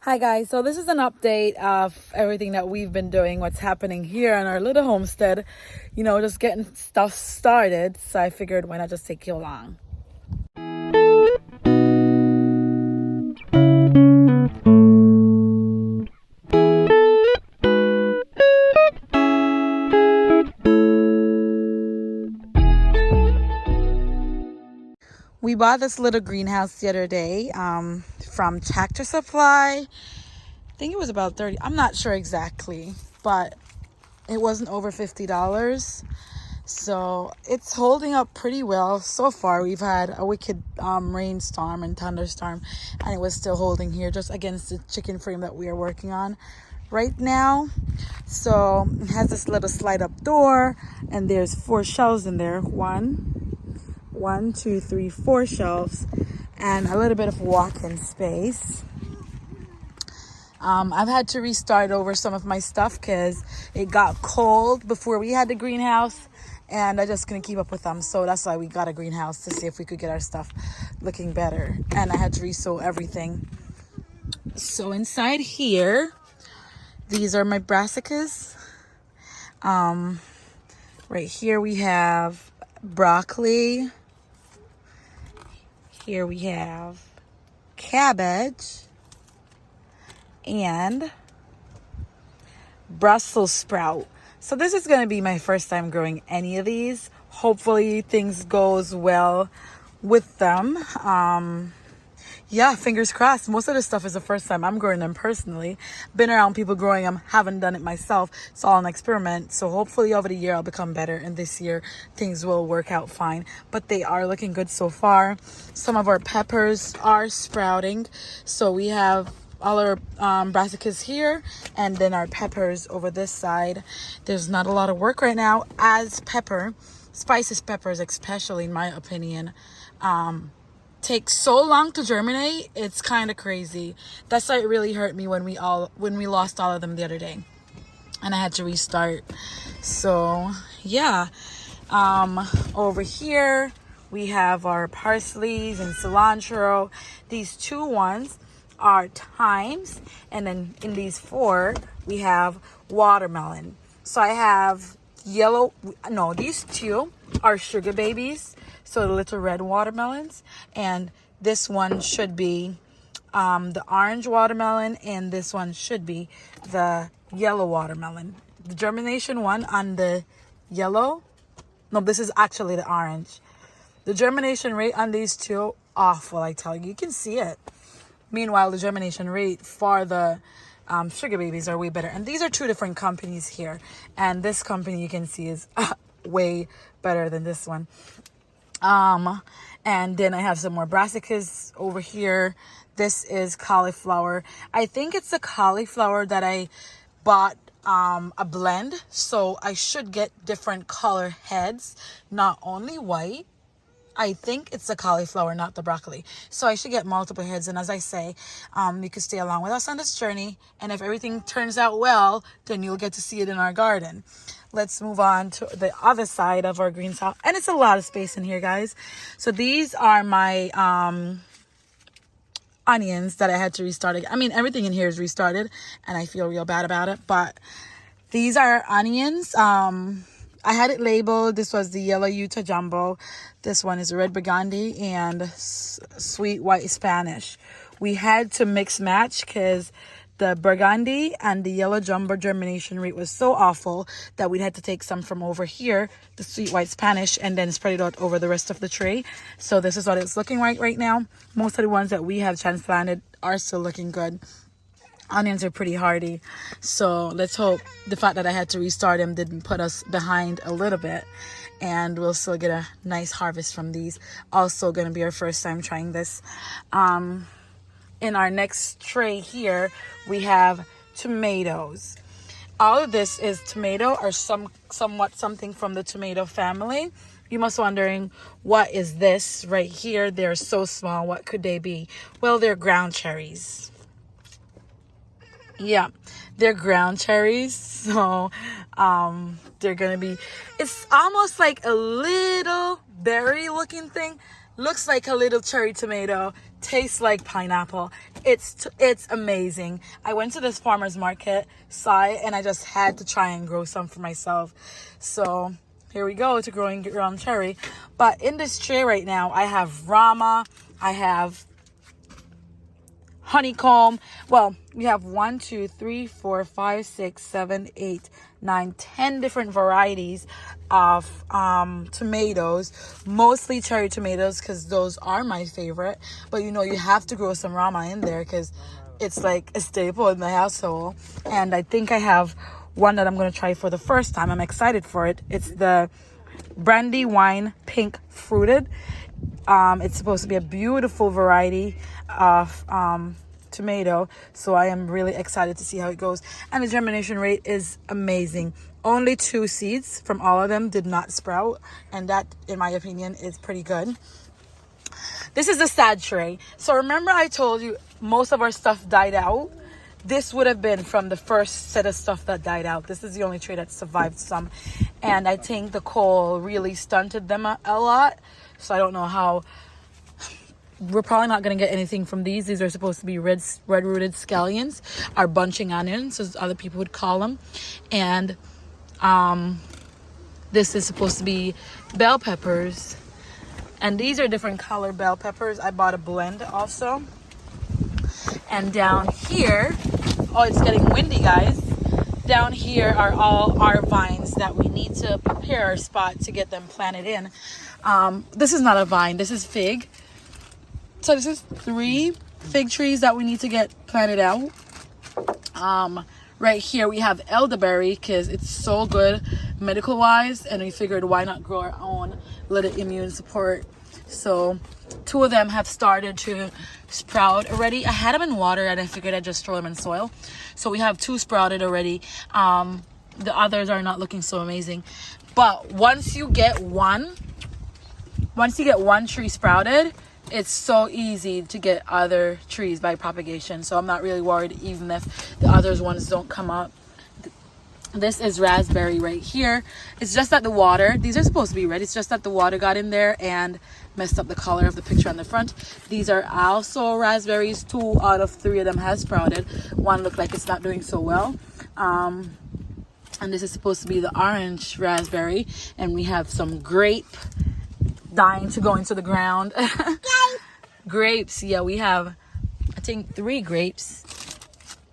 Hi guys, so this is an update of everything that we've been doing, what's happening here in our little homestead, just getting stuff started. So I figured why not just take you along. We bought this little greenhouse the other day from Tractor Supply. I think it was about 30. I'm not sure exactly, but it wasn't over $50. So it's holding up pretty well so far. We've had a wicked rainstorm and thunderstorm, and it was still holding here just against the chicken frame that we are working on right now. So it has this little slide up door, and there's 4 shelves in there. One, two, three, 4 shelves, and a little bit of walk-in space. I've had to restart over some of my stuff because it got cold before we had the greenhouse, and I just couldn't keep up with them. So that's why we got a greenhouse, to see if we could get our stuff looking better. And I had to resew everything. So inside here, these are my brassicas. Right here we have broccoli. Here we have cabbage and Brussels sprout. So this is going to be my first time growing any of these. Hopefully things goes well with them. Yeah, fingers crossed. Most of this stuff is the first time I'm growing them personally. Been around people growing them, haven't done it myself. It's all an experiment. So hopefully over the year I'll become better, and this year things will work out fine. But they are looking good so far. Some of our peppers are sprouting. So we have all our brassicas here, and then our peppers over this side. There's not a lot of work right now, as spices peppers especially, in my opinion, take so long to germinate. It's kind of crazy. That's why it really hurt me when we lost all of them the other day, and I had to restart. So yeah, over here we have our parsleys and cilantro. These 2 ones are thymes, and then in these 4 we have watermelon. So I have these 2 are sugar babies, so the little red watermelons, and this one should be the orange watermelon, and this one should be the yellow watermelon. The germination one on the yellow, this is actually the orange. The germination rate on these 2, awful, I tell you can see it. Meanwhile, the germination rate for the sugar babies are way better. And these are 2 different companies here. And this company, you can see, is way better than this one. And then I have some more brassicas over here. This is cauliflower. I think it's a cauliflower that I bought a blend. So I should get different color heads, not only white. I think it's the cauliflower, not the broccoli. So I should get multiple heads. And as I say, you can stay along with us on this journey. And if everything turns out well, then you'll get to see it in our garden. Let's move on to the other side of our greenhouse. And it's a lot of space in here, guys. So these are my onions that I had to restart. I mean, everything in here is restarted, and I feel real bad about it. But these are onions. I had it labeled. This was the yellow Utah jumbo. This one is red burgundy and sweet white Spanish. We had to mix match because the burgundy and the yellow jumbo germination rate was so awful that we had to take some from over here, the sweet white Spanish, and then spread it out over the rest of the tray. So this is what it's looking like right now. Most of the ones that we have transplanted are still looking good. Onions are pretty hardy, so let's hope the fact that I had to restart them didn't put us behind a little bit, and we'll still get a nice harvest from these. Also going to be our first time trying this. In our next tray here, we have tomatoes. All of this is tomato, or somewhat something from the tomato family. You must be wondering, what is this right here? They're so small. What could they be? Well, they're ground cherries. Yeah, they're ground cherries. So they're gonna be, it's almost like a little berry looking thing. Looks like a little cherry tomato, tastes like pineapple. It's amazing. I went to this farmer's market, saw it, and I just had to try and grow some for myself. So here we go to growing ground cherry. But in this tray right now, I have Rama, I have honeycomb. Well, we have 1, 2, 3, 4, 5, 6, 7, 8, 9, 10 different varieties of tomatoes, mostly cherry tomatoes because those are my favorite. But you know, you have to grow some Rama in there because it's like a staple in the household. And I think I have one that I'm going to try for the first time. I'm excited for it. It's the brandy wine pink fruited. It's supposed to be a beautiful variety of tomato, so I am really excited to see how it goes. And the germination rate is amazing. Only 2 seeds from all of them did not sprout, and that, in my opinion, is pretty good. This is the sad tray. So remember I told you most of our stuff died out? This would have been from the first set of stuff that died out. This is the only tray that survived some, and I think the coal really stunted them a lot. So I don't know how. We're probably not going to get anything from these. These are supposed to be red-rooted scallions, or bunching onions, as other people would call them. And this is supposed to be bell peppers. And these are different color bell peppers. I bought a blend also. And down here, oh, it's getting windy, guys. Down here are all our vines that we need to prepare our spot to get them planted in. This is not a vine, this is fig. So this is 3 fig trees that we need to get planted out. Right here we have elderberry because it's so good medical wise, and we figured why not grow our own little immune support. So 2 of them have started to sprout already. I had them in water and I figured I'd just throw them in soil. So we have 2 sprouted already. The others are not looking so amazing. But once you get one tree sprouted, it's so easy to get other trees by propagation. So I'm not really worried even if the other ones don't come up. This is raspberry right here. It's just that the water, these are supposed to be red, it's just that the water got in there and messed up the color of the picture on the front. These are also raspberries. 2 out of 3 of them has sprouted. One looked like it's not doing so well. And this is supposed to be the orange raspberry. And we have some grape dying to go into the ground. Grapes, yeah, we have I think 3 grapes,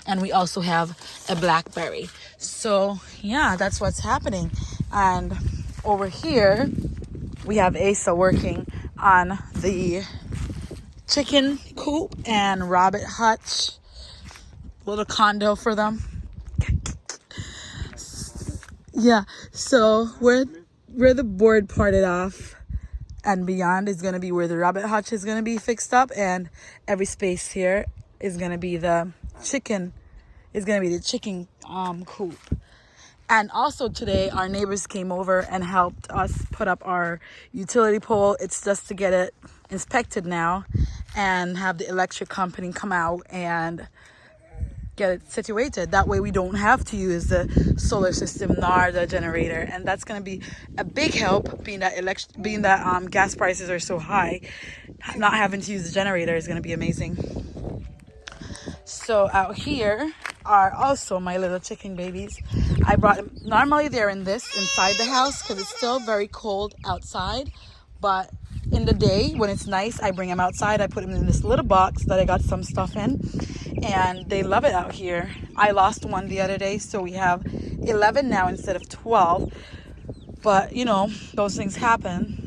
and we also have a blackberry. So yeah, that's what's happening. And over here we have Asa working on the chicken coop and rabbit hutch, little condo for them. Yeah, so where the board parted off and beyond is going to be where the rabbit hutch is going to be fixed up, and every space here is going to be the chicken coop. And also today our neighbors came over and helped us put up our utility pole. It's just to get it inspected now and have the electric company come out and get it situated. That way we don't have to use the solar system nor the generator, and that's going to be a big help, being that gas prices are so high. Not having to use the generator is going to be amazing. So out here are also my little chicken babies. I brought them. Normally they're inside the house because it's still very cold outside, but in the day when it's nice, I bring them outside. I put them in this little box that I got some stuff in, and they love it out here. I lost one the other day, so we have 11 now instead of 12. But you know, those things happen.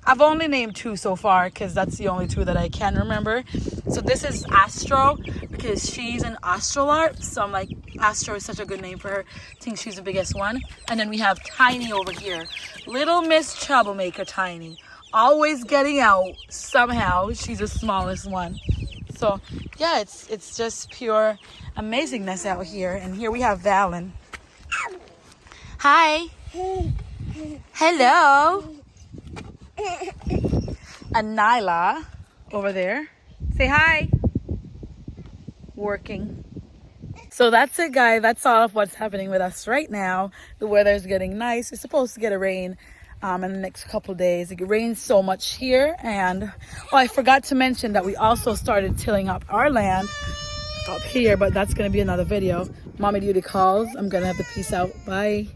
I've only named 2 so far because that's the only 2 that I can remember. So this is Astro because she's an astrolarp. So I'm like, Astro is such a good name for her. I think she's the biggest one. And then we have Tiny over here. Little Miss Troublemaker Tiny. Always getting out somehow. She's the smallest one. So yeah, it's just pure amazingness out here. And here we have Valen. Hi. Hello. And Nyla over there. Say hi. Working. So that's it, guys. That's all of what's happening with us right now. The weather's getting nice. It's supposed to get a rain in the next couple days. It rains so much here. And I forgot to mention that we also started tilling up our land up here, but that's going to be another video. Mommy duty calls. I'm going to have to peace out. Bye.